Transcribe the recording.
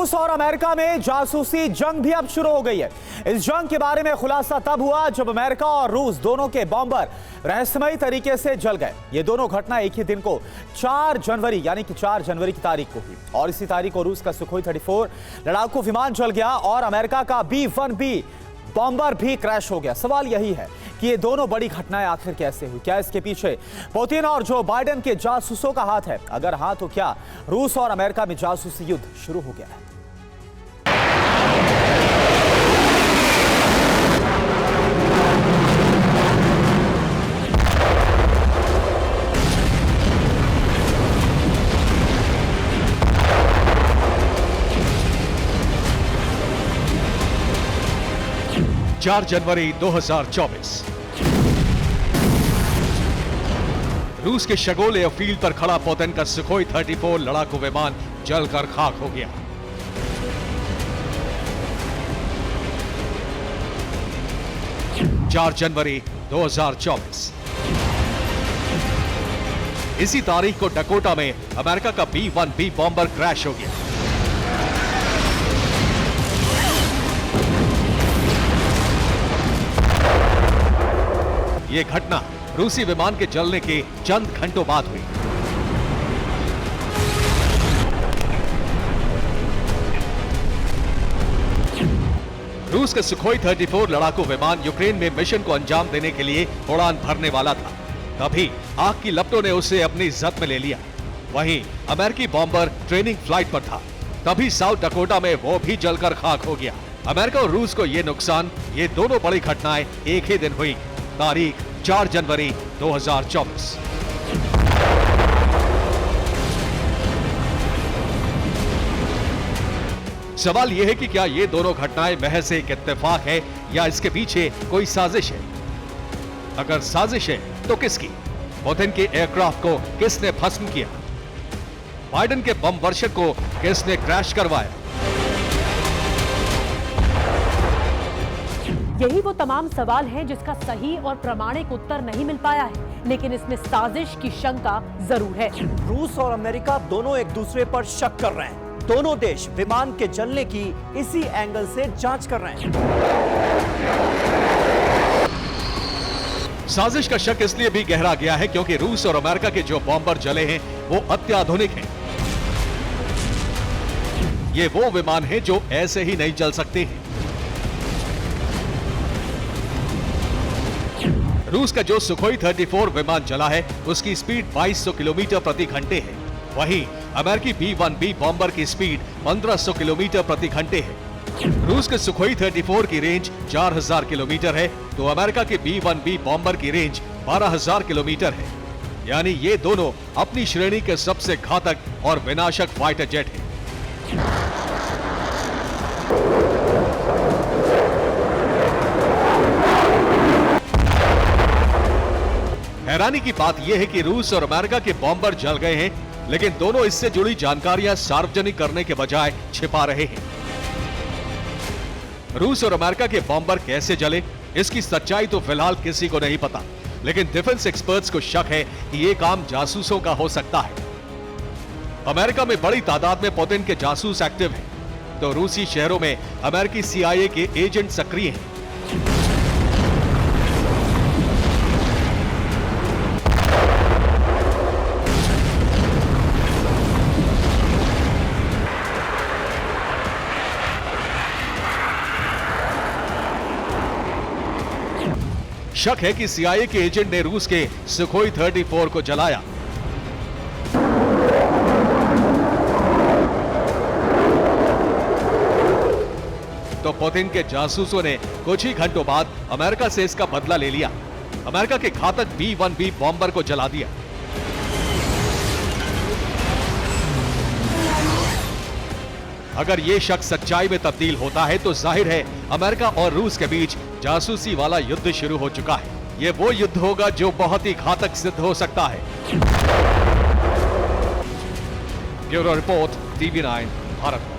रूस और अमेरिका में जासूसी जंग भी अब शुरू हो गई है। इस जंग के बारे में खुलासा तब हुआ जब अमेरिका और रूस दोनों के बॉम्बर रहस्यमयी तरीके से जल गए। ये दोनों घटना एक ही दिन को 4 जनवरी यानी कि 4 जनवरी की तारीख को हुई और इसी तारीख को रूस का सुखोई 34 लड़ाकू विमान जल गया और अमेरिका का B-1B बॉम्बर भी क्रैश हो गया। सवाल यही है कि ये दोनों बड़ी घटनाएं आखिर कैसे हुई? क्या इसके पीछे पुतिन और जो बाइडेन के जासूसों का हाथ है? अगर हाँ तो क्या रूस और अमेरिका में जासूसी युद्ध शुरू हो गया है? चार जनवरी 2024 रूस के शगोल एयरफील्ड पर खड़ा पुतिन का सुखोई 34 लड़ाकू विमान जलकर खाक हो गया। चार जनवरी 2024 इसी तारीख को डकोटा में अमेरिका का B-1B बॉम्बर क्रैश हो गया। यह घटना रूसी विमान के जलने के चंद घंटों बाद हुई। रूस का सुखोई 34 लड़ाकू विमान यूक्रेन में मिशन को अंजाम देने के लिए उड़ान भरने वाला था। तभी आग की लपटों ने उसे अपनी जद में ले लिया। वहीं अमेरिकी बॉम्बर ट्रेनिंग फ्लाइट पर था। तभी साउथ डकोटा में वो भी जलकर खाक हो गया। अमेरिका और रूस को यह नुकसान, ये दोनों बड़ी घटनाएं एक ही दिन हुई। तारीख 4 जनवरी 2024। सवाल यह है कि क्या ये दोनों घटनाएं महज एक इत्तेफाक है या इसके पीछे कोई साजिश है? अगर साजिश है तो किसकी? पुतिन के एयरक्राफ्ट को किसने भस्म किया? बाइडेन के बम वर्षक को किसने क्रैश करवाया? यही वो तमाम सवाल हैं जिसका सही और प्रामाणिक उत्तर नहीं मिल पाया है, लेकिन इसमें साजिश की शंका जरूर है। रूस और अमेरिका दोनों एक दूसरे पर शक कर रहे हैं। दोनों देश विमान के जलने की इसी एंगल से जांच कर रहे हैं। साजिश का शक इसलिए भी गहरा गया है क्योंकि रूस और अमेरिका के जो बॉम्बर जले हैं वो अत्याधुनिक हैं। ये वो विमान हैं जो ऐसे ही नहीं जल सकते हैं। रूस का जो सुखोई 34 विमान जला है उसकी स्पीड 2200 किलोमीटर प्रति घंटे है। वहीं अमेरिकी B-1B बॉम्बर की स्पीड 1500 किलोमीटर प्रति घंटे है। रूस के सुखोई 34 की रेंज 4000 किलोमीटर है तो अमेरिका के B-1B बॉम्बर की रेंज 12000 किलोमीटर है। यानी ये दोनों अपनी श्रेणी के सबसे घातक और विनाशक फाइटर जेट हैं। हैरानी की बात यह है कि रूस और अमेरिका के बॉम्बर जल गए हैं, लेकिन दोनों इससे जुड़ी जानकारियां सार्वजनिक करने के बजाय छिपा रहे हैं। रूस और अमेरिका के बॉम्बर कैसे जले, इसकी सच्चाई तो फिलहाल किसी को नहीं पता, लेकिन डिफेंस एक्सपर्ट्स को शक है कि यह काम जासूसों का हो सकता है। अमेरिका में बड़ी तादाद में पुतिन के जासूस एक्टिव हैं, तो रूसी शहरों में अमेरिकी CIA के एजेंट सक्रिय हैं। शक है कि CIA के एजेंट ने रूस के सुखोई 34 को जलाया। तो पुतिन के जासूसों ने कुछ ही घंटों बाद अमेरिका से इसका बदला ले लिया। अमेरिका के घातक B-1B बॉम्बर को जला दिया। अगर यह शक सच्चाई में तब्दील होता है तो जाहिर है अमेरिका और रूस के बीच जासूसी वाला युद्ध शुरू हो चुका है। यह वो युद्ध होगा जो बहुत ही घातक सिद्ध हो सकता है। Bureau report, TV9 Bharat.